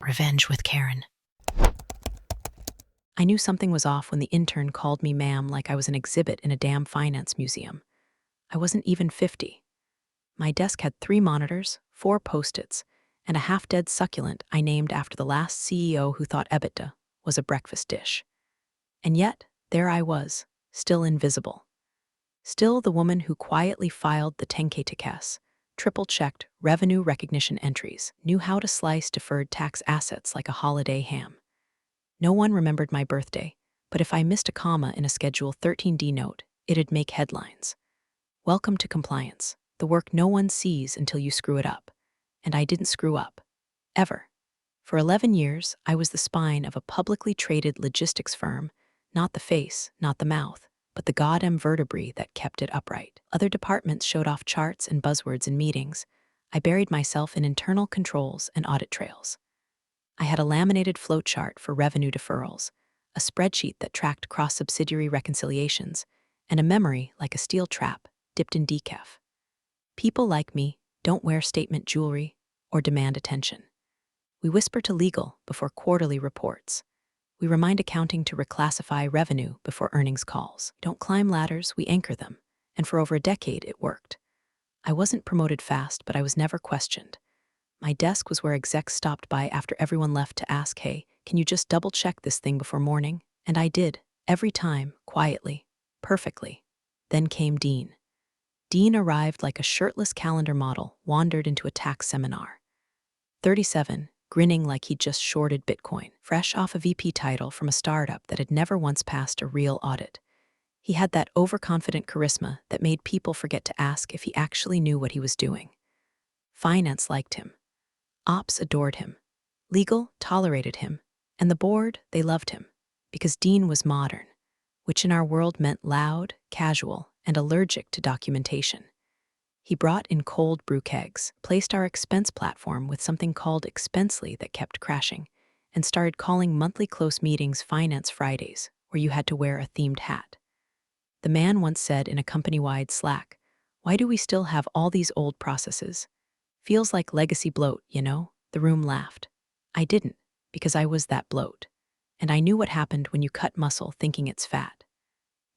Revenge with Karen. I knew something was off when the intern called me ma'am like I was an exhibit in a damn finance museum. I wasn't even 50. My desk had 3 monitors, 4 post-its, and a half-dead succulent I named after the last CEO who thought EBITDA was a breakfast dish. And yet, there I was, still invisible. Still the woman who quietly filed the 10K tickets, triple-checked revenue recognition entries, knew how to slice deferred tax assets like a holiday ham. No one remembered my birthday, but if I missed a comma in a Schedule 13D note, it'd make headlines. Welcome to compliance, the work no one sees until you screw it up. And I didn't screw up. Ever. For 11 years, I was the spine of a publicly traded logistics firm, not the face, not the mouth, but the goddamn vertebrae that kept it upright. Other departments showed off charts and buzzwords in meetings. I buried myself in internal controls and audit trails. I had a laminated flowchart for revenue deferrals, a spreadsheet that tracked cross-subsidiary reconciliations, and a memory like a steel trap dipped in decaf. People like me don't wear statement jewelry or demand attention. We whisper to legal before quarterly reports. We remind accounting to reclassify revenue before earnings calls. Don't climb ladders, we anchor them. And for over a decade, it worked. I wasn't promoted fast, but I was never questioned. My desk was where execs stopped by after everyone left to ask, hey, can you just double-check this thing before morning? And I did, every time, quietly, perfectly. Then came Dean. Dean arrived like a shirtless calendar model, wandered into a tax seminar. 37, grinning like he'd just shorted Bitcoin, fresh off a VP title from a startup that had never once passed a real audit. He had that overconfident charisma that made people forget to ask if he actually knew what he was doing. Finance liked him. Ops adored him. Legal tolerated him. And the board, they loved him. Because Dean was modern, which in our world meant loud, casual, and allergic to documentation. He brought in cold brew kegs, placed our expense platform with something called Expensely that kept crashing, and started calling monthly close meetings Finance Fridays, where you had to wear a themed hat. The man once said in a company-wide Slack, "Why do we still have all these old processes? Feels like legacy bloat, you know?" The room laughed. I didn't, because I was that bloat. And I knew what happened when you cut muscle thinking it's fat.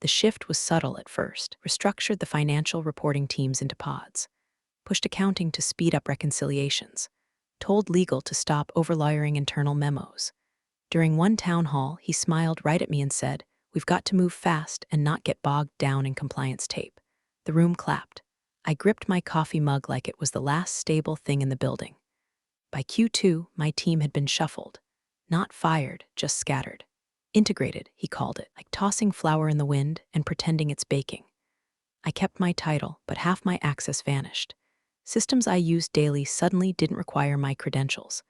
The shift was subtle at first, restructured the financial reporting teams into pods, pushed accounting to speed up reconciliations, told legal to stop overlawyering internal memos. During one town hall, he smiled right at me and said, "We've got to move fast and not get bogged down in compliance tape." The room clapped. I gripped my coffee mug like it was the last stable thing in the building. By Q2, my team had been shuffled. Not fired, just scattered. Integrated, he called it, like tossing flour in the wind and pretending it's baking. I kept my title, but half my access vanished. Systems I used daily suddenly didn't require my credentials.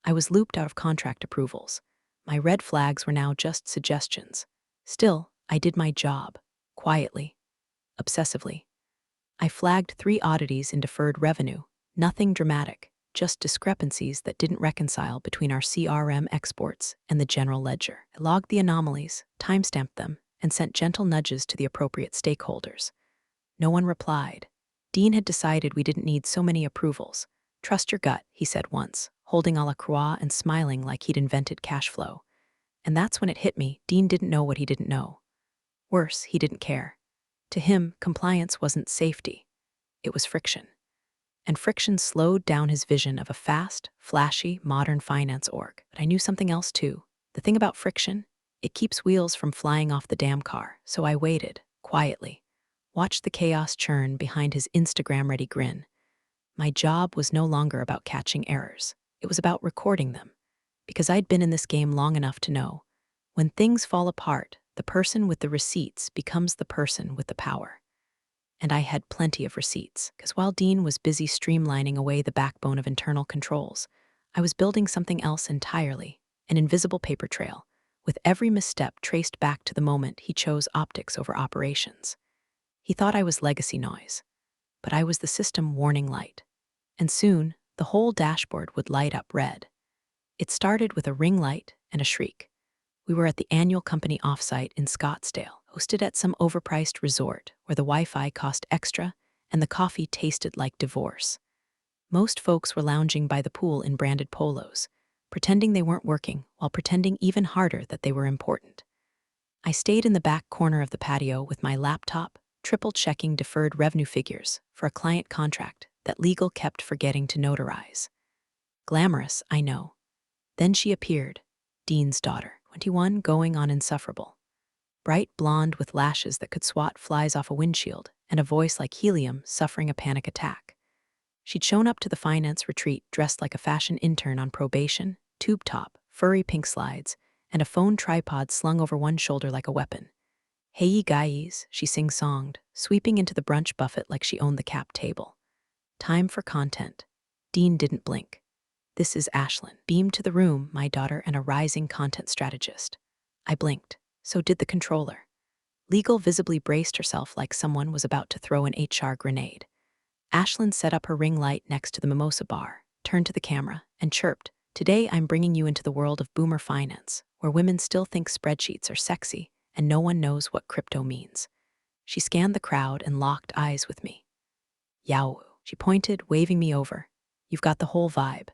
I was looped out of contract approvals. My red flags were now just suggestions. Still, I did my job, quietly, obsessively. I flagged 3 oddities in deferred revenue, nothing dramatic, just discrepancies that didn't reconcile between our CRM exports and the general ledger. I logged the anomalies, timestamped them, and sent gentle nudges to the appropriate stakeholders. No one replied. Dean had decided we didn't need so many approvals. "Trust your gut," he said once, holding a la croix and smiling like he'd invented cash flow. And that's when it hit me, Dean didn't know what he didn't know. Worse, he didn't care. To him, compliance wasn't safety. It was friction. And friction slowed down his vision of a fast, flashy, modern finance org. But I knew something else too. The thing about friction, it keeps wheels from flying off the damn car. So I waited, quietly, watched the chaos churn behind his Instagram-ready grin. My job was no longer about catching errors. It was about recording them. Because I'd been in this game long enough to know, when things fall apart, the person with the receipts becomes the person with the power. And I had plenty of receipts, because while Dean was busy streamlining away the backbone of internal controls, I was building something else entirely, an invisible paper trail, with every misstep traced back to the moment he chose optics over operations. He thought I was legacy noise, but I was the system warning light. And soon, the whole dashboard would light up red. It started with a ring light and a shriek. We were at the annual company offsite in Scottsdale, hosted at some overpriced resort where the Wi-Fi cost extra and the coffee tasted like divorce. Most folks were lounging by the pool in branded polos, pretending they weren't working while pretending even harder that they were important. I stayed in the back corner of the patio with my laptop, triple-checking deferred revenue figures for a client contract that legal kept forgetting to notarize. Glamorous, I know. Then she appeared, Dean's daughter, 21, going on insufferable. Bright blonde with lashes that could swat flies off a windshield and a voice like helium suffering a panic attack. She'd shown up to the finance retreat dressed like a fashion intern on probation, tube top, furry pink slides, and a phone tripod slung over one shoulder like a weapon. "Hey ye guys," she sing-songed, sweeping into the brunch buffet like she owned the cap table. Time for content. Dean didn't blink. "This is Ashlyn. Beamed to the room, my daughter and a rising content strategist." I blinked. So did the controller. Legal visibly braced herself like someone was about to throw an HR grenade. Ashlyn set up her ring light next to the mimosa bar, turned to the camera, and chirped, "Today I'm bringing you into the world of boomer finance, where women still think spreadsheets are sexy and no one knows what crypto means." She scanned the crowd and locked eyes with me. "Yow," she pointed, waving me over. "You've got the whole vibe.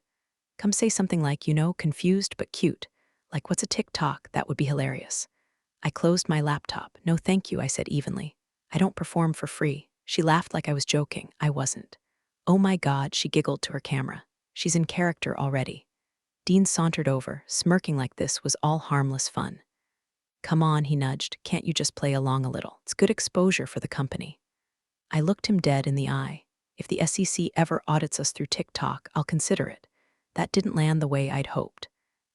Come say something like, confused but cute. Like, what's a TikTok? That would be hilarious." I closed my laptop. "No thank you," I said evenly. "I don't perform for free." She laughed like I was joking. I wasn't. "Oh my God," she giggled to her camera. "She's in character already." Dean sauntered over, smirking like this was all harmless fun. "Come on," he nudged. "Can't you just play along a little? It's good exposure for the company." I looked him dead in the eye. "If the SEC ever audits us through TikTok, I'll consider it." That didn't land the way I'd hoped.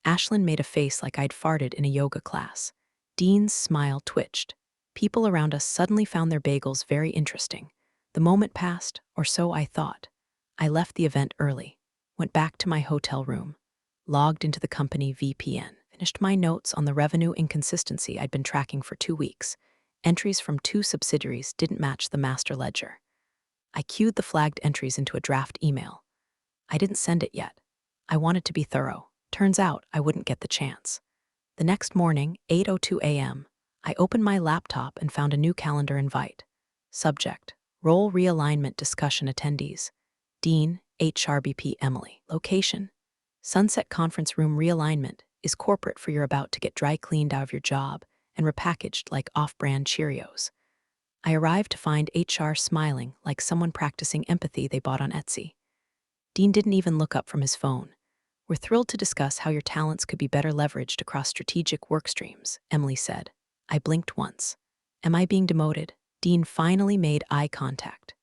Ashlyn made a face like I'd farted in a yoga class. Dean's smile twitched. People around us suddenly found their bagels very interesting. The moment passed, or so I thought. I left the event early, went back to my hotel room, logged into the company VPN, finished my notes on the revenue inconsistency I'd been tracking for 2 weeks. Entries from 2 subsidiaries didn't match the master ledger. I queued the flagged entries into a draft email. I didn't send it yet. I wanted to be thorough. Turns out I wouldn't get the chance. The next morning, 8:02 a.m., I opened my laptop and found a new calendar invite. Subject: Role Realignment Discussion Attendees. Dean, HRBP Emily. Location: Sunset Conference Room. Realignment is corporate for you're about to get dry cleaned out of your job and repackaged like off-brand Cheerios. I arrived to find HR smiling like someone practicing empathy they bought on Etsy. Dean didn't even look up from his phone. "We're thrilled to discuss how your talents could be better leveraged across strategic work streams," Emily said. I blinked once. "Am I being demoted?" Dean finally made eye contact.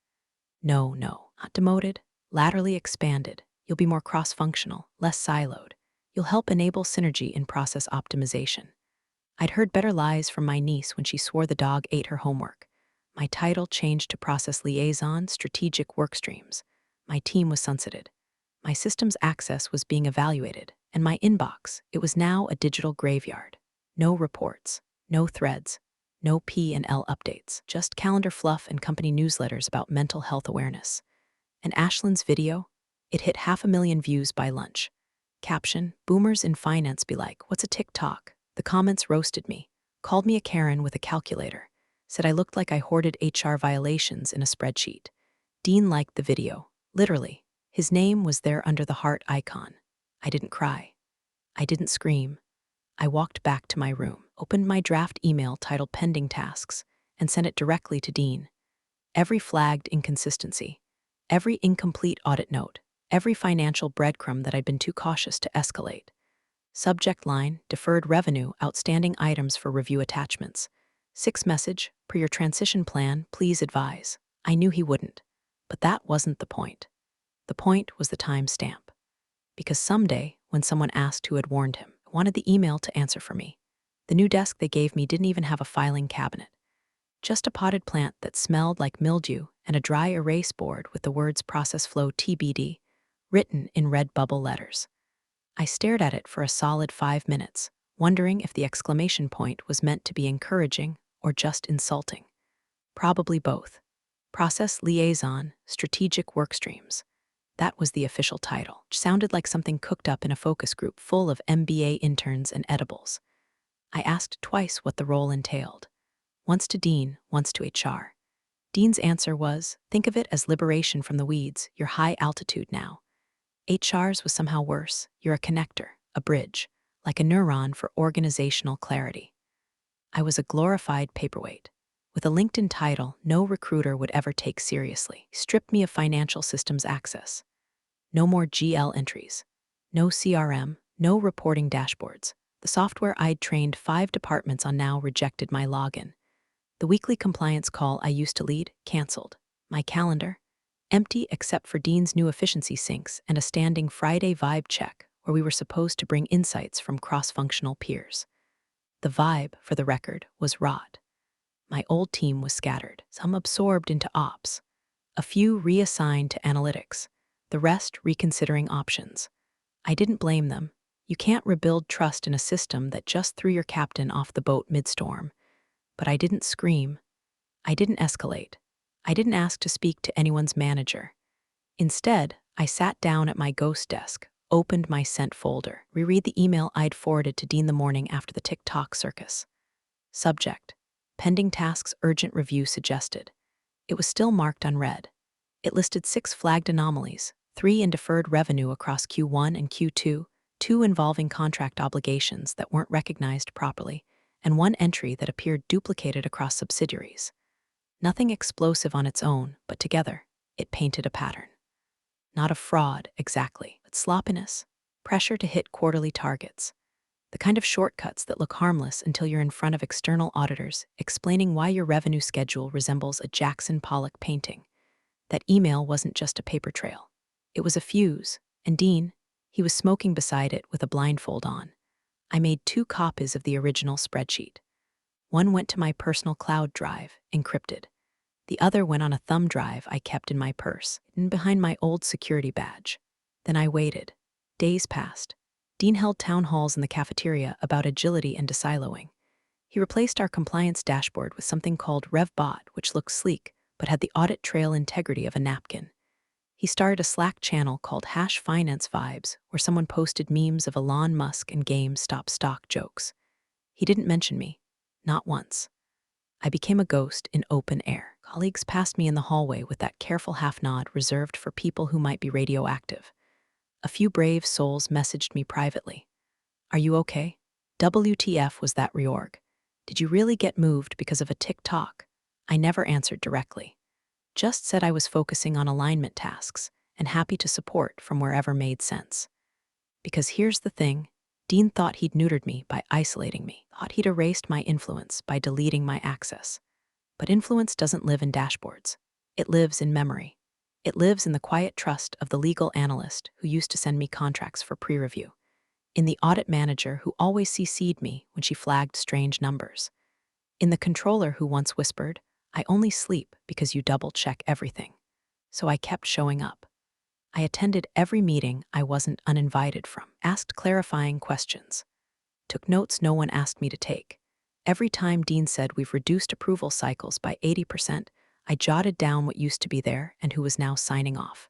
No, not demoted. Laterally expanded. You'll be more cross-functional, less siloed. You'll help enable synergy in process optimization. I'd heard better lies from my niece when she swore the dog ate her homework. My title changed to Process Liaison, Strategic Work Streams. My team was sunsetted. My system's access was being evaluated, and my inbox, it was now a digital graveyard. No reports, no threads, no P&L updates, just calendar fluff and company newsletters about mental health awareness. And Ashlyn's video? It hit 500,000 views by lunch. Caption: Boomers in finance be like, "What's a TikTok?" The comments roasted me, called me a Karen with a calculator, said I looked like I hoarded HR violations in a spreadsheet. Dean liked the video, literally. His name was there under the heart icon. I didn't cry. I didn't scream. I walked back to my room, opened my draft email titled Pending Tasks, and sent it directly to Dean. Every flagged inconsistency, every incomplete audit note, every financial breadcrumb that I'd been too cautious to escalate. Subject line: Deferred revenue, outstanding items for review attachments. 6 message: Per your transition plan, please advise. I knew he wouldn't, but that wasn't the point. The point was the timestamp. Because someday, when someone asked who had warned him, I wanted the email to answer for me. The new desk they gave me didn't even have a filing cabinet. Just a potted plant that smelled like mildew and a dry erase board with the words Process Flow TBD written in red bubble letters. I stared at it for a solid 5 minutes, wondering if the exclamation point was meant to be encouraging or just insulting. Probably both. Process Liaison, Strategic Work Streams. That was the official title, which sounded like something cooked up in a focus group full of MBA interns and edibles. I asked twice what the role entailed. Once to Dean, once to HR. Dean's answer was, "Think of it as liberation from the weeds, you're high altitude now." HR's was somehow worse, "You're a connector, a bridge, like a neuron for organizational clarity. I was a glorified paperweight, with a LinkedIn title no recruiter would ever take seriously. Stripped me of financial systems access. No more GL entries. No CRM, no reporting dashboards. The software I'd trained 5 departments on now rejected my login. The weekly compliance call I used to lead, canceled. My calendar, empty except for Dean's new efficiency syncs and a standing Friday vibe check where we were supposed to bring insights from cross-functional peers. The vibe, for the record, was rot. My old team was scattered, some absorbed into ops, a few reassigned to analytics, the rest reconsidering options. I didn't blame them. You can't rebuild trust in a system that just threw your captain off the boat mid-storm. But I didn't scream. I didn't escalate. I didn't ask to speak to anyone's manager. Instead, I sat down at my ghost desk, opened my sent folder, reread the email I'd forwarded to Dean the morning after the TikTok circus. Subject: pending tasks urgent review suggested. It was still marked unread. It listed 6 flagged anomalies, 3 in deferred revenue across Q1 and Q2, 2 involving contract obligations that weren't recognized properly, and 1 entry that appeared duplicated across subsidiaries. Nothing explosive on its own, but together, it painted a pattern. Not of fraud, exactly, but sloppiness, pressure to hit quarterly targets. The kind of shortcuts that look harmless until you're in front of external auditors explaining why your revenue schedule resembles a Jackson Pollock painting. That email wasn't just a paper trail. It was a fuse, and Dean, he was smoking beside it with a blindfold on. I made 2 copies of the original spreadsheet. One went to my personal cloud drive, encrypted. The other went on a thumb drive I kept in my purse, hidden behind my old security badge. Then I waited. Days passed. Dean held town halls in the cafeteria about agility and desiloing. He replaced our compliance dashboard with something called RevBot, which looked sleek, but had the audit trail integrity of a napkin. He started a Slack channel called #FinanceVibes, where someone posted memes of Elon Musk and GameStop stock jokes. He didn't mention me. Not once. I became a ghost in open air. Colleagues passed me in the hallway with that careful half-nod reserved for people who might be radioactive. A few brave souls messaged me privately. "Are you okay? WTF was that reorg? Did you really get moved because of a TikTok?" I never answered directly. Just said I was focusing on alignment tasks and happy to support from wherever made sense. Because here's the thing, Dean thought he'd neutered me by isolating me, thought he'd erased my influence by deleting my access. But influence doesn't live in dashboards. It lives in memory. It lives in the quiet trust of the legal analyst who used to send me contracts for pre-review, in the audit manager who always CC'd me when she flagged strange numbers, in the controller who once whispered, "I only sleep because you double-check everything." So I kept showing up. I attended every meeting I wasn't uninvited from, asked clarifying questions, took notes no one asked me to take. Every time Dean said we've reduced approval cycles by 80%, I jotted down what used to be there and who was now signing off.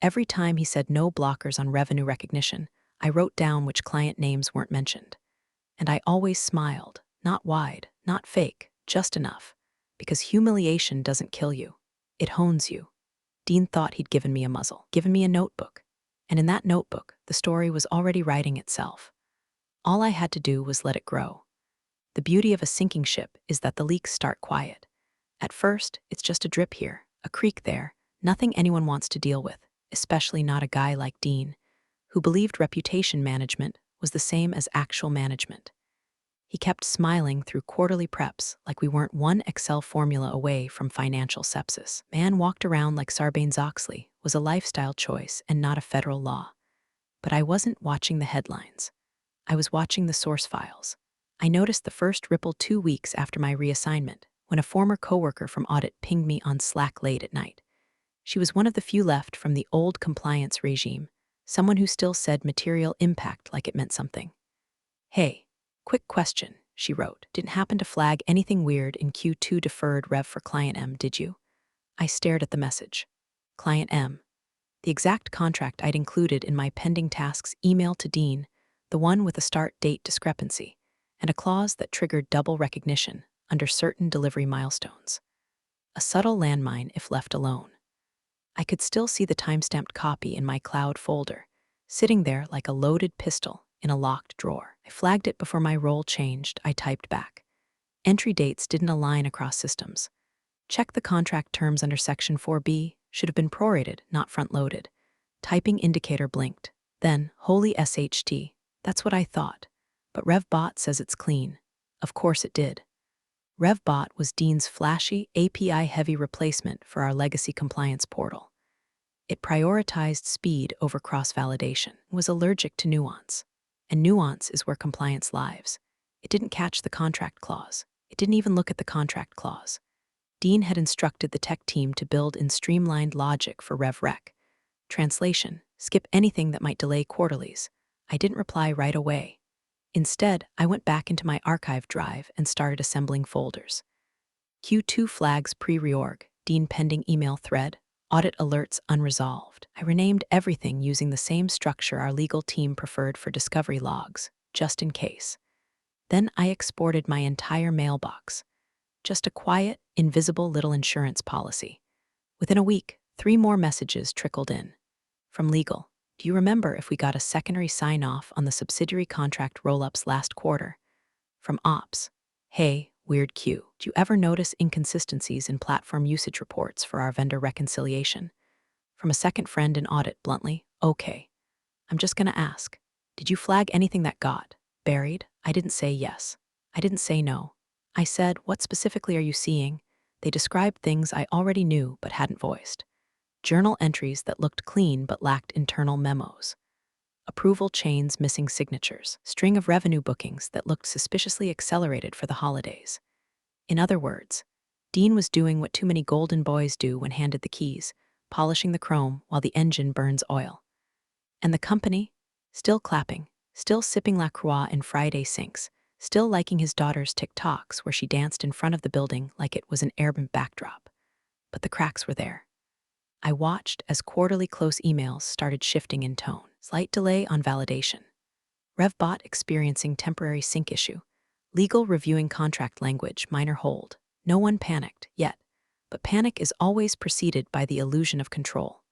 Every time he said no blockers on revenue recognition, I wrote down which client names weren't mentioned. And I always smiled, not wide, not fake, just enough. Because humiliation doesn't kill you. It hones you. Dean thought he'd given me a muzzle, given me a notebook. And in that notebook, the story was already writing itself. All I had to do was let it grow. The beauty of a sinking ship is that the leaks start quiet. At first, it's just a drip here, a creak there, nothing anyone wants to deal with, especially not a guy like Dean, who believed reputation management was the same as actual management. He kept smiling through quarterly preps like we weren't one Excel formula away from financial sepsis. Man walked around like Sarbanes-Oxley was a lifestyle choice and not a federal law. But I wasn't watching the headlines. I was watching the source files. I noticed the first ripple 2 weeks after my reassignment, when a former coworker from audit pinged me on Slack late at night. She was one of the few left from the old compliance regime, someone who still said material impact like it meant something. "Hey, quick question," she wrote. "Didn't happen to flag anything weird in Q2 deferred rev for Client M, did you?" I stared at the message. Client M. The exact contract I'd included in my pending tasks email to Dean, the one with a start date discrepancy, and a clause that triggered double recognition under certain delivery milestones. A subtle landmine if left alone. I could still see the timestamped copy in my cloud folder, sitting there like a loaded pistol in a locked drawer. I flagged it before my role changed. I typed back. Entry dates didn't align across systems. Check the contract terms under Section 4B. Should have been prorated, not front-loaded. Typing indicator blinked. Then, holy SHT. That's what I thought. But RevBot says it's clean. Of course it did. RevBot was Dean's flashy, API-heavy replacement for our legacy compliance portal. It prioritized speed over cross-validation, was allergic to nuance. And nuance is where compliance lives. It didn't catch the contract clause. It didn't even look at the contract clause. Dean had instructed the tech team to build in streamlined logic for RevRec. Translation: skip anything that might delay quarterlies. I didn't reply right away. Instead, I went back into my archive drive and started assembling folders. Q2 flags pre-reorg, Dean pending email thread, audit alerts unresolved. I renamed everything using the same structure our legal team preferred for discovery logs, just in case. Then I exported my entire mailbox. Just a quiet, invisible little insurance policy. Within a week, 3 more messages trickled in. From legal: do you remember if we got a secondary sign-off on the subsidiary contract roll-ups last quarter? From ops: hey, weird Q, do you ever notice inconsistencies in platform usage reports for our vendor reconciliation? From a second friend in audit bluntly: okay. I'm just gonna ask, did you flag anything that got buried? I didn't say yes. I didn't say no. I said, what specifically are you seeing? They described things I already knew but hadn't voiced. Journal entries that looked clean but lacked internal memos. Approval chains missing signatures. String of revenue bookings that looked suspiciously accelerated for the holidays. In other words, Dean was doing what too many golden boys do when handed the keys, polishing the chrome while the engine burns oil. And the company? Still clapping, still sipping La Croix in Friday sinks, still liking his daughter's TikToks where she danced in front of the building like it was an urban backdrop. But the cracks were there. I watched as quarterly close emails started shifting in tone. Slight delay on validation. RevBot experiencing temporary sync issue. Legal reviewing contract language, minor hold. No one panicked, yet. But panic is always preceded by the illusion of control.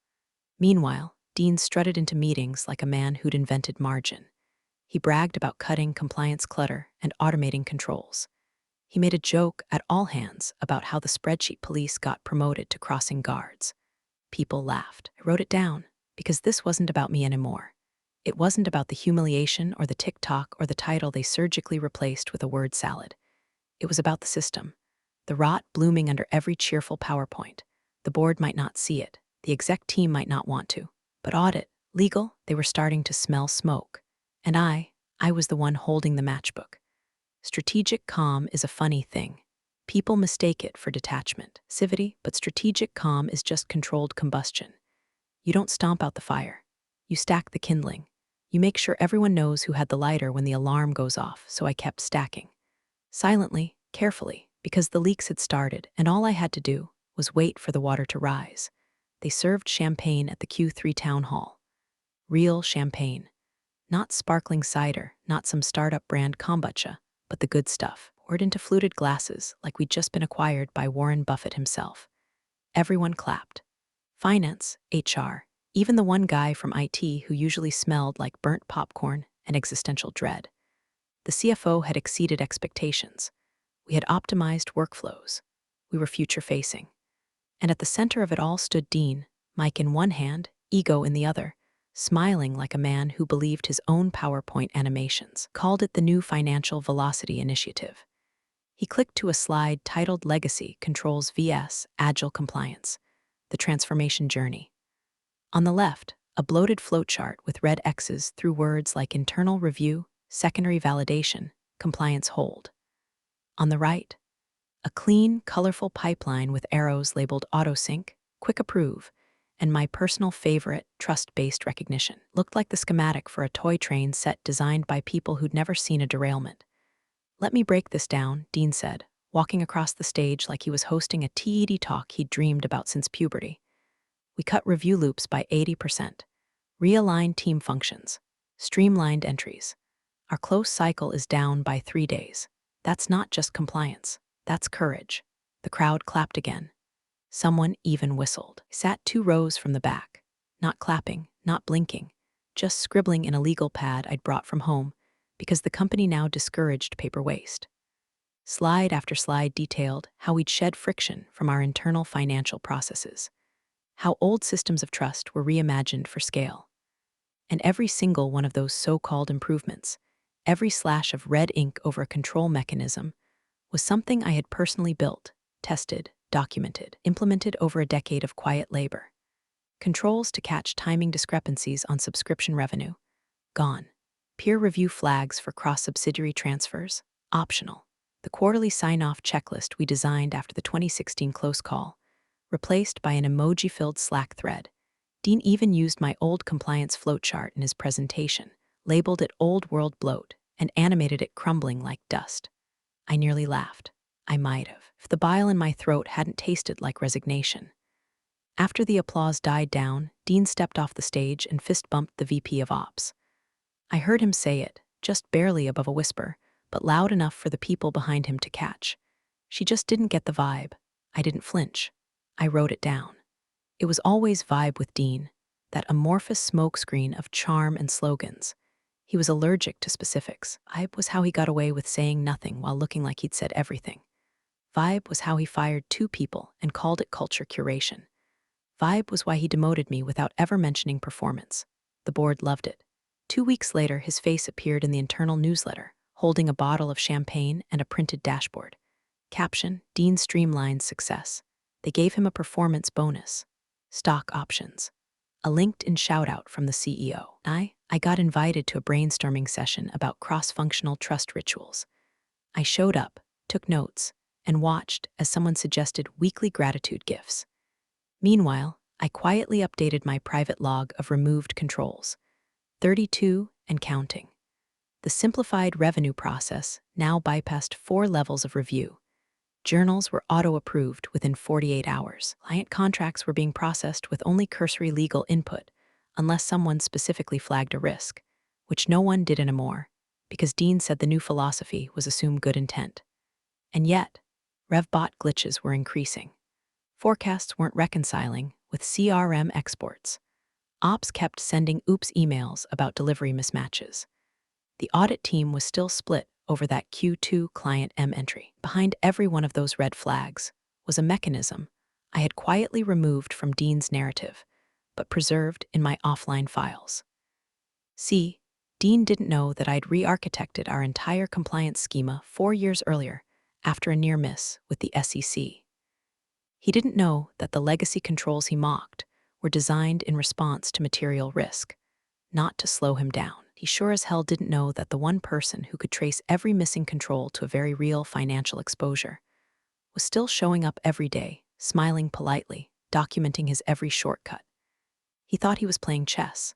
Meanwhile, Dean strutted into meetings like a man who'd invented margin. He bragged about cutting compliance clutter and automating controls. He made a joke at all hands about how the spreadsheet police got promoted to crossing guards. People laughed. I wrote it down, because this wasn't about me anymore. It wasn't about the humiliation or the TikTok or the title they surgically replaced with a word salad. It was about the system. The rot blooming under every cheerful PowerPoint. The board might not see it. The exec team might not want to. But audit, legal, they were starting to smell smoke. And I was the one holding the matchbook. Strategic calm is a funny thing. People mistake it for detachment, passivity, but strategic calm is just controlled combustion. You don't stomp out the fire. You stack the kindling. You make sure everyone knows who had the lighter when the alarm goes off, so I kept stacking. Silently, carefully, because the leaks had started, and all I had to do was wait for the water to rise. They served champagne at the Q3 town hall. Real champagne. Not sparkling cider, not some startup brand kombucha, but the good stuff, poured into fluted glasses like we'd just been acquired by Warren Buffett himself. Everyone clapped. Finance, HR, even the one guy from IT who usually smelled like burnt popcorn and existential dread. The CFO had exceeded expectations. We had optimized workflows. We were future-facing. And at the center of it all stood Dean, mic in one hand, ego in the other, smiling like a man who believed his own PowerPoint animations, called it the new Financial Velocity Initiative. He clicked to a slide titled Legacy Controls vs. Agile Compliance, the transformation journey. On the left, a bloated flowchart with red X's through words like internal review, secondary validation, compliance hold. On the right, a clean, colorful pipeline with arrows labeled AutoSync, Quick Approve, and my personal favorite, trust-based recognition. Looked like the schematic for a toy train set designed by people who'd never seen a derailment. Let me break this down, Dean said, walking across the stage like he was hosting a TED talk he'd dreamed about since puberty. We cut review loops by 80%, realigned team functions, streamlined entries. Our close cycle is down by 3 days. That's not just compliance, that's courage. The crowd clapped again. Someone even whistled. I sat 2 rows from the back, not clapping, not blinking, just scribbling in a legal pad I'd brought from home because the company now discouraged paper waste. Slide after slide detailed how we'd shed friction from our internal financial processes, how old systems of trust were reimagined for scale. And every single one of those so-called improvements, every slash of red ink over a control mechanism, was something I had personally built, tested, documented, implemented over a decade of quiet labor. Controls to catch timing discrepancies on subscription revenue, gone. Peer review flags for cross-subsidiary transfers, optional. The quarterly sign-off checklist we designed after the 2016 close call, replaced by an emoji-filled Slack thread. Dean even used my old compliance flowchart in his presentation, labeled it Old World Bloat, and animated it crumbling like dust. I nearly laughed. I might have, if the bile in my throat hadn't tasted like resignation. After the applause died down, Dean stepped off the stage and fist-bumped the VP of Ops. I heard him say it, just barely above a whisper, but loud enough for the people behind him to catch. She just didn't get the vibe. I didn't flinch. I wrote it down. It was always vibe with Dean, that amorphous smokescreen of charm and slogans. He was allergic to specifics. Vibe was how he got away with saying nothing while looking like he'd said everything. Vibe was how he fired 2 people and called it culture curation. Vibe was why he demoted me without ever mentioning performance. The board loved it. 2 weeks later, his face appeared in the internal newsletter, holding a bottle of champagne and a printed dashboard. Caption, Dean streamlined success. They gave him a performance bonus. Stock options. A LinkedIn shout-out from the CEO. I got invited to a brainstorming session about cross-functional trust rituals. I showed up, took notes, and watched as someone suggested weekly gratitude gifts. Meanwhile, I quietly updated my private log of removed controls. 32 and counting. The simplified revenue process now bypassed 4 levels of review. Journals were auto-approved within 48 hours. Client contracts were being processed with only cursory legal input, unless someone specifically flagged a risk, which no one did anymore, because Dean said the new philosophy was assume good intent. And yet, RevBot glitches were increasing. Forecasts weren't reconciling with CRM exports. Ops kept sending oops emails about delivery mismatches. The audit team was still split over that Q2 client M entry. Behind every one of those red flags was a mechanism I had quietly removed from Dean's narrative, but preserved in my offline files. See, Dean didn't know that I'd re-architected our entire compliance schema 4 years earlier after a near miss with the SEC. He didn't know that the legacy controls he mocked were designed in response to material risk, not to slow him down. He sure as hell didn't know that the one person who could trace every missing control to a very real financial exposure was still showing up every day, smiling politely, documenting his every shortcut. He thought he was playing chess,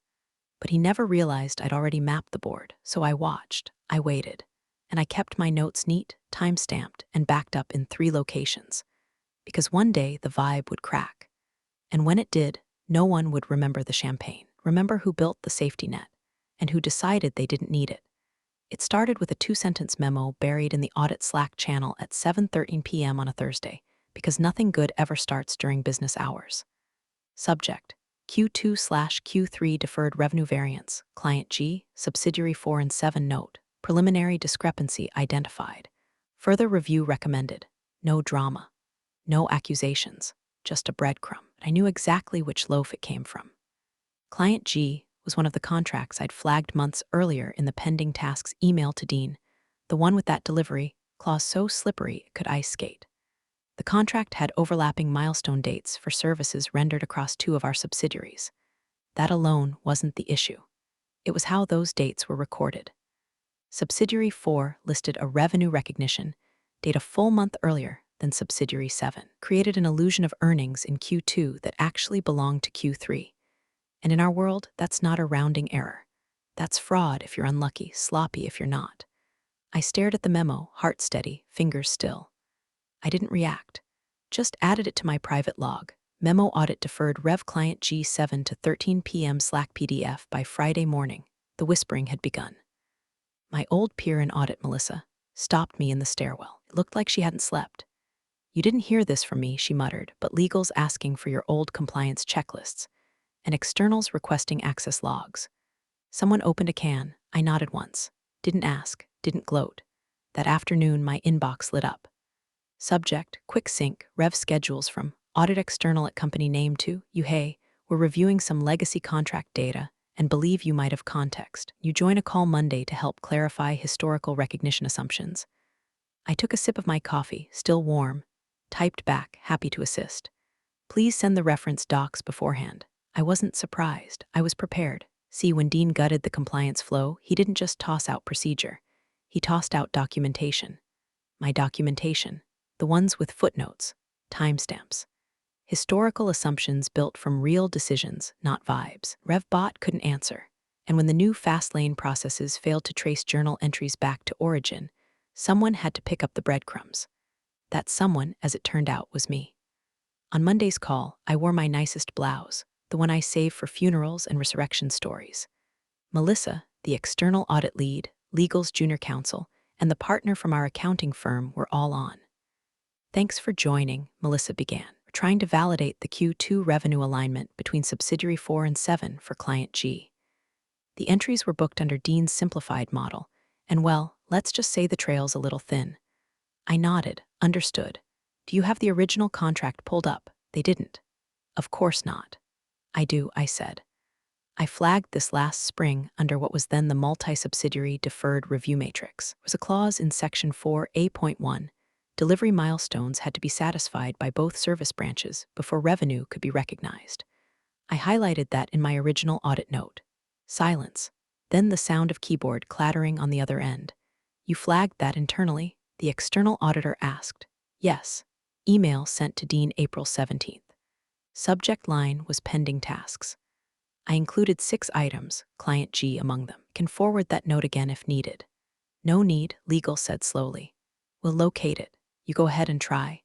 but he never realized I'd already mapped the board, so I watched, I waited, and I kept my notes neat, time-stamped, and backed up in 3 locations, because one day the vibe would crack. And when it did, no one would remember the champagne, remember who built the safety net, and who decided they didn't need it. It started with a 2-sentence memo buried in the audit Slack channel at 7:13 p.m. on a Thursday, because nothing good ever starts during business hours. Subject: Q2/Q3 deferred revenue variance, Client G, Subsidiary 4 and 7 note, preliminary discrepancy identified. Further review recommended. No drama. No accusations. Just a breadcrumb. I knew exactly which loaf it came from. Client G was one of the contracts I'd flagged months earlier in the pending tasks email to Dean, the one with that delivery clause so slippery it could ice skate. The contract had overlapping milestone dates for services rendered across 2 of our subsidiaries. That alone wasn't the issue. It was how those dates were recorded. Subsidiary 4 listed a revenue recognition date a full month earlier than Subsidiary 7, created an illusion of earnings in Q2 that actually belonged to Q3. And in our world, that's not a rounding error. That's fraud if you're unlucky, sloppy if you're not. I stared at the memo, heart steady, fingers still. I didn't react. Just added it to my private log. Memo audit deferred Rev Client G7 to 13 p.m. Slack PDF by Friday morning. The whispering had begun. My old peer in audit, Melissa, stopped me in the stairwell. It looked like she hadn't slept. You didn't hear this from me, she muttered, but legal's asking for your old compliance checklists and externals requesting access logs. Someone opened a can. I nodded once. Didn't ask, didn't gloat. That afternoon, my inbox lit up. Subject, quick sync, rev schedules from audit external at company name to, you hey, we're reviewing some legacy contract data and believe you might have context. You join a call Monday to help clarify historical recognition assumptions. I took a sip of my coffee, still warm, typed back, happy to assist. Please send the reference docs beforehand. I wasn't surprised. I was prepared. See, when Dean gutted the compliance flow, he didn't just toss out procedure. He tossed out documentation. My documentation. The ones with footnotes, timestamps. Historical assumptions built from real decisions, not vibes. RevBot couldn't answer. And when the new Fastlane processes failed to trace journal entries back to origin, someone had to pick up the breadcrumbs. That someone, as it turned out, was me. On Monday's call, I wore my nicest blouse, the one I save for funerals and resurrection stories. Melissa, the external audit lead, legal's junior counsel, and the partner from our accounting firm were all on. Thanks for joining, Melissa began. We're trying to validate the Q2 revenue alignment between subsidiary 4 and 7 for client G. The entries were booked under Dean's simplified model, and well, let's just say the trail's a little thin. I nodded, understood. Do you have the original contract pulled up? They didn't. Of course not. I do, I said. I flagged this last spring under what was then the multi-subsidiary deferred review matrix. There was a clause in Section 4A.1. Delivery milestones had to be satisfied by both service branches before revenue could be recognized. I highlighted that in my original audit note. Silence. Then the sound of keyboard clattering on the other end. You flagged that internally? The external auditor asked. Yes. Email sent to Dean April 17th. Subject line was pending tasks. I included 6 items, client G among them. Can forward that note again if needed. No need, legal said slowly. We'll locate it. You go ahead and try.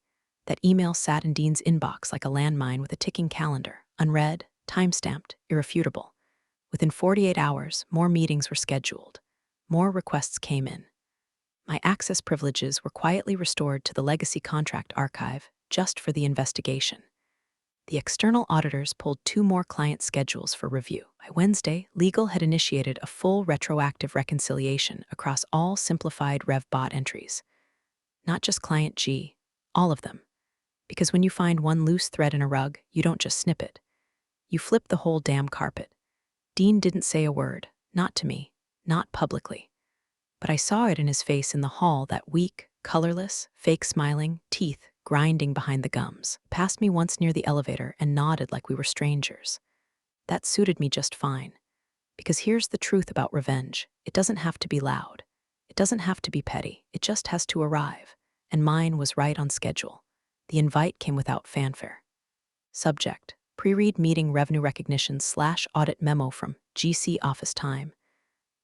That email sat in Dean's inbox like a landmine with a ticking calendar, unread, time-stamped, irrefutable. Within 48 hours, more meetings were scheduled. More requests came in. My access privileges were quietly restored to the legacy contract archive just for the investigation. The external auditors pulled 2 more client schedules for review. By Wednesday, legal had initiated a full retroactive reconciliation across all simplified RevBot entries. Not just client G, all of them. Because when you find one loose thread in a rug, you don't just snip it. You flip the whole damn carpet. Dean didn't say a word, not to me, not publicly. But I saw it in his face in the hall, that weak, colorless, fake smiling, teeth grinding behind the gums. Passed me once near the elevator and nodded like we were strangers. That suited me just fine. Because here's the truth about revenge. It doesn't have to be loud. It doesn't have to be petty. It just has to arrive. And mine was right on schedule. The invite came without fanfare. Subject: pre-read meeting revenue recognition / audit memo from GC office time.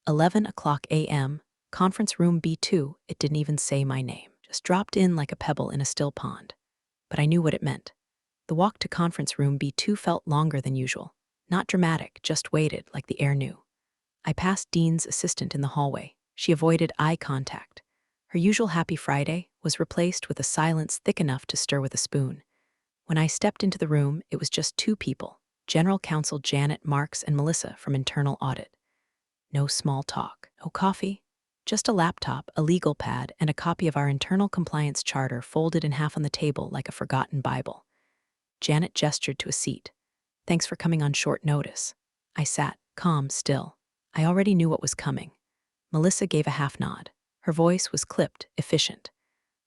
11 o'clock a.m., conference room B2. It didn't even say my name. Just dropped in like a pebble in a still pond. But I knew what it meant. The walk to conference room B2 felt longer than usual. Not dramatic, just weighted like the air knew. I passed Dean's assistant in the hallway. She avoided eye contact. Her usual happy Friday was replaced with a silence thick enough to stir with a spoon. When I stepped into the room, it was just 2 people, General Counsel Janet Marks and Melissa from Internal Audit. No small talk, no coffee, just a laptop, a legal pad, and a copy of our internal compliance charter folded in half on the table like a forgotten Bible. Janet gestured to a seat. Thanks for coming on short notice. I sat, calm still. I already knew what was coming. Melissa gave a half nod. Her voice was clipped, efficient.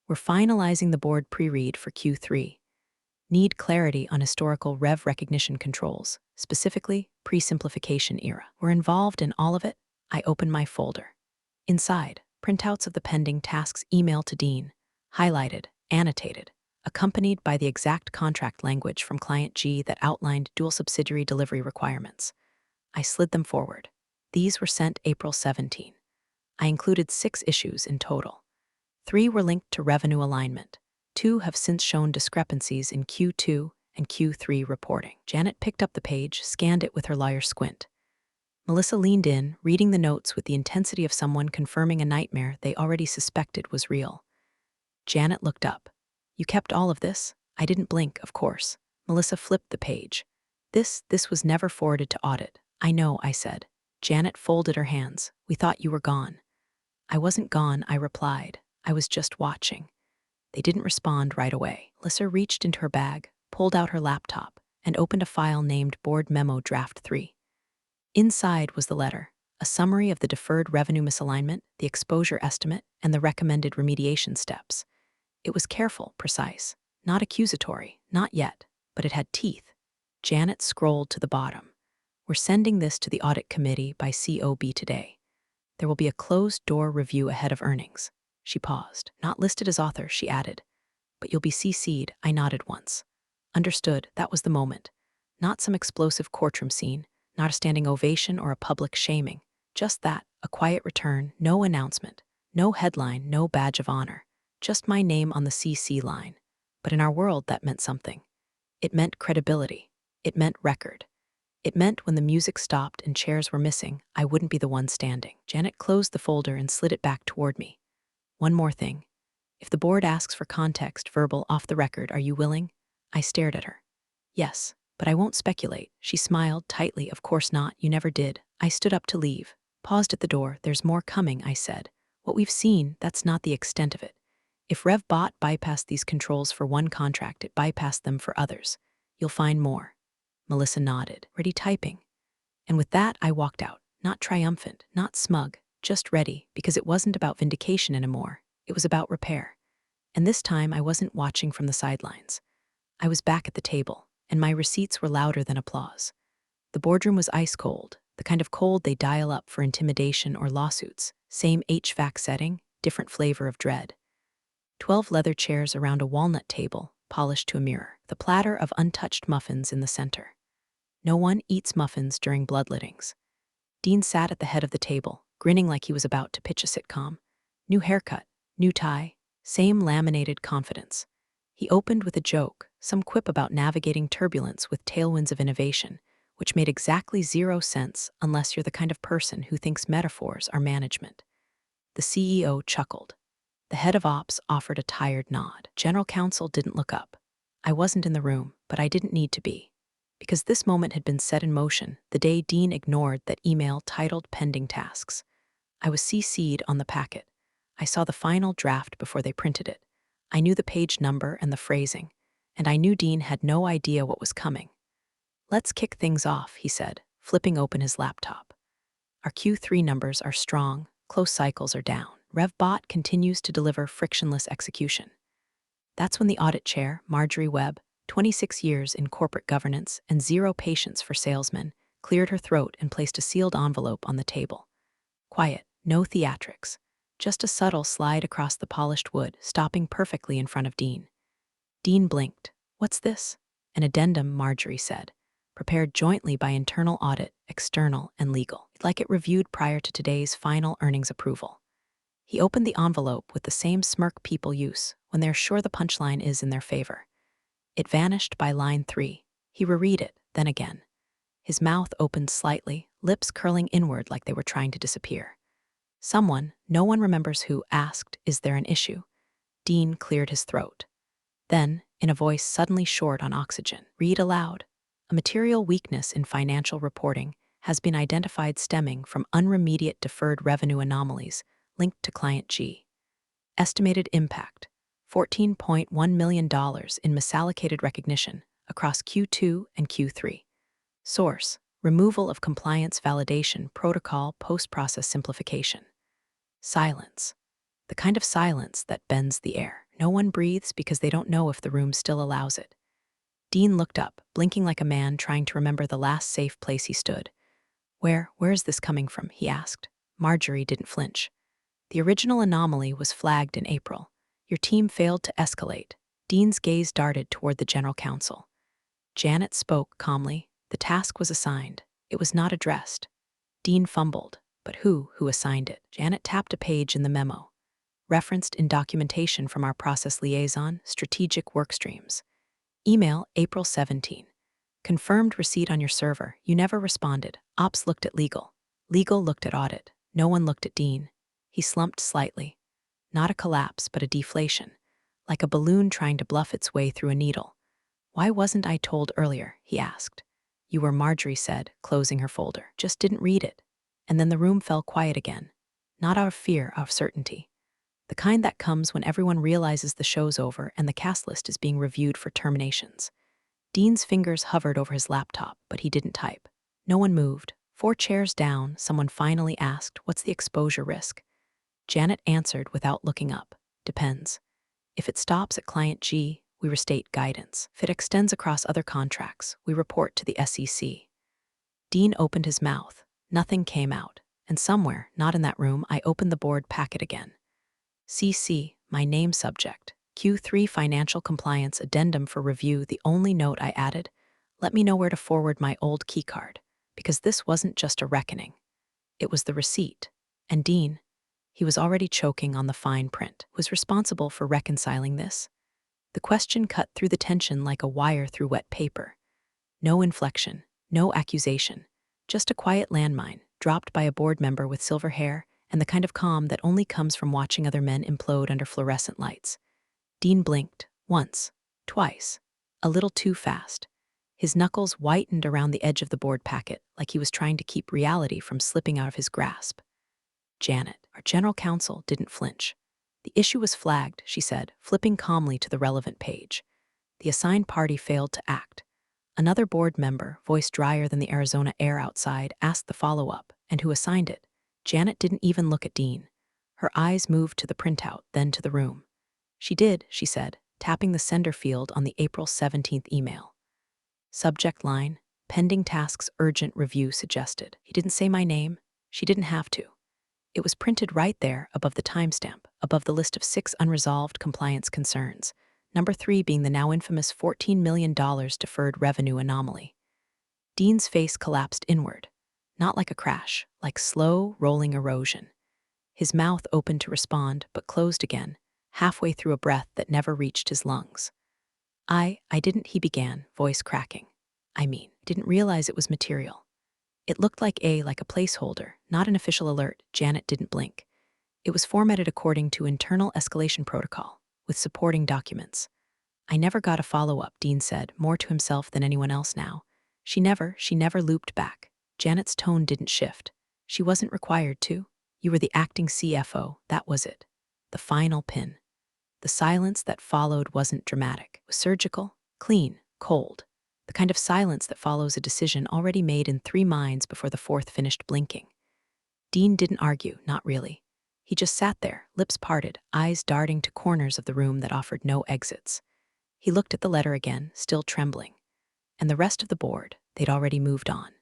We're finalizing the board pre-read for Q3. Need clarity on historical rev recognition controls, specifically pre-simplification era. We're involved in all of it. I opened my folder. Inside, printouts of the pending tasks emailed to Dean, highlighted, annotated, accompanied by the exact contract language from client G that outlined dual subsidiary delivery requirements. I slid them forward. These were sent April 17. I included 6 issues in total. 3 were linked to revenue alignment. 2 have since shown discrepancies in Q2 and Q3 reporting. Janet picked up the page, scanned it with her lawyer squint. Melissa leaned in, reading the notes with the intensity of someone confirming a nightmare they already suspected was real. Janet looked up. You kept all of this? I didn't blink, of course. Melissa flipped the page. This was never forwarded to audit. I know, I said. Janet folded her hands. We thought you were gone. I wasn't gone, I replied. I was just watching. They didn't respond right away. Alyssa reached into her bag, pulled out her laptop, and opened a file named Board Memo Draft 3. Inside was the letter, a summary of the deferred revenue misalignment, the exposure estimate, and the recommended remediation steps. It was careful, precise, not accusatory, not yet, but it had teeth. Janet scrolled to the bottom. We're sending this to the audit committee by COB today. There will be a closed-door review ahead of earnings. She paused. Not listed as author, she added. But you'll be CC'd, I nodded once. Understood, that was the moment. Not some explosive courtroom scene, not a standing ovation or a public shaming. Just that, a quiet return, no announcement, no headline, no badge of honor. Just my name on the CC line. But in our world, that meant something. It meant credibility. It meant record. It meant when the music stopped and chairs were missing, I wouldn't be the one standing. Janet closed the folder and slid it back toward me. One more thing. If the board asks for context, verbal, off the record, are you willing? I stared at her. Yes, but I won't speculate. She smiled tightly. Of course not, you never did. I stood up to leave. Paused at the door. There's more coming, I said. What we've seen, that's not the extent of it. If RevBot bypassed these controls for one contract, it bypassed them for others. You'll find more. Melissa nodded, ready typing. And with that, I walked out, not triumphant, not smug, just ready, because it wasn't about vindication anymore. It was about repair. And this time, I wasn't watching from the sidelines. I was back at the table, and my receipts were louder than applause. The boardroom was ice cold, the kind of cold they dial up for intimidation or lawsuits. Same HVAC setting, different flavor of dread. 12 leather chairs around a walnut table, polished to a mirror. The platter of untouched muffins in the center. No one eats muffins during bloodlettings. Dean sat at the head of the table, grinning like he was about to pitch a sitcom. New haircut, new tie, same laminated confidence. He opened with a joke, some quip about navigating turbulence with tailwinds of innovation, which made exactly 0 sense unless you're the kind of person who thinks metaphors are management. The CEO chuckled. The head of ops offered a tired nod. General counsel didn't look up. I wasn't in the room, but I didn't need to be. Because this moment had been set in motion the day Dean ignored that email titled Pending Tasks. I was CC'd on the packet. I saw the final draft before they printed it. I knew the page number and the phrasing, and I knew Dean had no idea what was coming. Let's kick things off, he said, flipping open his laptop. Our Q3 numbers are strong, close cycles are down. RevBot continues to deliver frictionless execution. That's when the audit chair, Marjorie Webb, 26 years in corporate governance and 0 patience for salesmen, cleared her throat and placed a sealed envelope on the table. Quiet, no theatrics. Just a subtle slide across the polished wood, stopping perfectly in front of Dean. Dean blinked. What's this? An addendum, Marjorie said, prepared jointly by internal audit, external, and legal. I'd like it reviewed prior to today's final earnings approval. He opened the envelope with the same smirk people use when they're sure the punchline is in their favor. It vanished by line 3. He reread it, then again. His mouth opened slightly, lips curling inward like they were trying to disappear. Someone, no one remembers who, asked, "Is there an issue?" Dean cleared his throat. Then, in a voice suddenly short on oxygen, read aloud. A material weakness in financial reporting has been identified stemming from unremediate deferred revenue anomalies linked to Client G. Estimated impact, $14.1 million in misallocated recognition across Q2 and Q3. Source, removal of compliance validation protocol post-process simplification. Silence. The kind of silence that bends the air. No one breathes because they don't know if the room still allows it. Dean looked up, blinking like a man trying to remember the last safe place he stood. Where is this coming from?" he asked. Marjorie didn't flinch. The original anomaly was flagged in April. Your team failed to escalate. Dean's gaze darted toward the general counsel. Janet spoke calmly. The task was assigned. It was not addressed. Dean fumbled. But who assigned it? Janet tapped a page in the memo. Referenced in documentation from our process liaison, strategic work streams. Email, April 17. Confirmed receipt on your server. You never responded. Ops looked at legal. Legal looked at audit. No one looked at Dean. He slumped slightly. Not a collapse, but a deflation. Like a balloon trying to bluff its way through a needle. Why wasn't I told earlier? He asked. You were, Marjorie said, closing her folder. Just didn't read it. And then the room fell quiet again. Not out of fear, out of certainty. The kind that comes when everyone realizes the show's over and the cast list is being reviewed for terminations. Dean's fingers hovered over his laptop, but he didn't type. No one moved. 4 chairs down, someone finally asked, "What's the exposure risk?" Janet answered without looking up. "Depends. If it stops at client G, we restate guidance. If it extends across other contracts, we report to the SEC." Dean opened his mouth. Nothing came out. And somewhere, not in that room, I opened the board packet again. CC, my name subject. Q3 Financial Compliance Addendum for review. The only note I added: let me know where to forward my old keycard, because this wasn't just a reckoning. It was the receipt. And Dean, he was already choking on the fine print, was responsible for reconciling this. The question cut through the tension like a wire through wet paper. No inflection, no accusation, just a quiet landmine dropped by a board member with silver hair and the kind of calm that only comes from watching other men implode under fluorescent lights. Dean blinked, once, twice, a little too fast. His knuckles whitened around the edge of the board packet like he was trying to keep reality from slipping out of his grasp. Janet, our general counsel, didn't flinch. "The issue was flagged," she said, flipping calmly to the relevant page. The assigned party failed to act. Another board member, voice drier than the Arizona air outside, asked the follow-up, and who assigned it. Janet didn't even look at Dean. Her eyes moved to the printout, then to the room. "She did," she said, tapping the sender field on the April 17th email. Subject line: pending tasks urgent review suggested. He didn't say my name. She didn't have to. It was printed right there above the timestamp, above the list of 6 unresolved compliance concerns, number 3 being the now infamous $14 million deferred revenue anomaly. Dean's face collapsed inward, not like a crash, like slow, rolling erosion. His mouth opened to respond, but closed again, halfway through a breath that never reached his lungs. I didn't," he began, voice cracking. Didn't realize it was material. It looked like a placeholder, not an official alert." Janet didn't blink. "It was formatted according to internal escalation protocol, with supporting documents." "I never got a follow-up," Dean said, more to himself than anyone else now. She never looped back." Janet's tone didn't shift. "She wasn't required to. You were the acting CFO, that was it. The final pin." The silence that followed wasn't dramatic. It was surgical, clean, cold. The kind of silence that follows a decision already made in 3 minds before the 4th finished blinking. Dean didn't argue, not really. He just sat there, lips parted, eyes darting to corners of the room that offered no exits. He looked at the letter again, still trembling. And the rest of the board, they'd already moved on.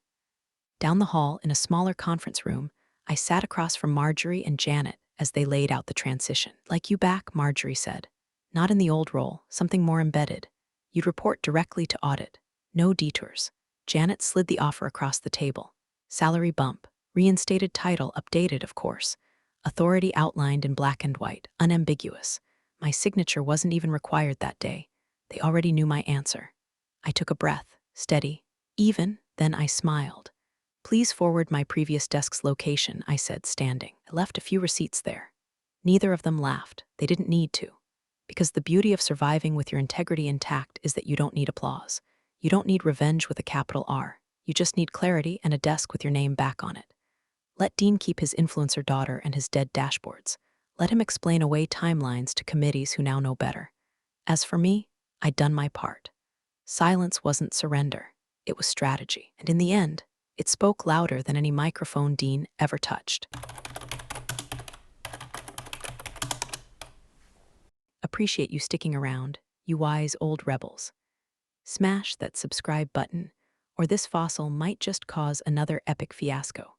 Down the hall, in a smaller conference room, I sat across from Marjorie and Janet as they laid out the transition. "Like you back," Marjorie said. "Not in the old role, something more embedded. You'd report directly to audit. No detours." Janet slid the offer across the table. "Salary bump, reinstated title, updated, of course. Authority outlined in black and white, unambiguous. My signature wasn't even required that day. They already knew my answer." I took a breath, steady, even, then I smiled. "Please forward my previous desk's location," I said, standing. I left a few receipts there. Neither of them laughed. They didn't need to. Because the beauty of surviving with your integrity intact is that you don't need applause. You don't need revenge with a capital R. You just need clarity and a desk with your name back on it. Let Dean keep his influencer daughter and his dead dashboards. Let him explain away timelines to committees who now know better. As for me, I'd done my part. Silence wasn't surrender. It was strategy. And in the end, it spoke louder than any microphone Dean ever touched. Appreciate you sticking around, you wise old rebels. Smash that subscribe button, or this fossil might just cause another epic fiasco.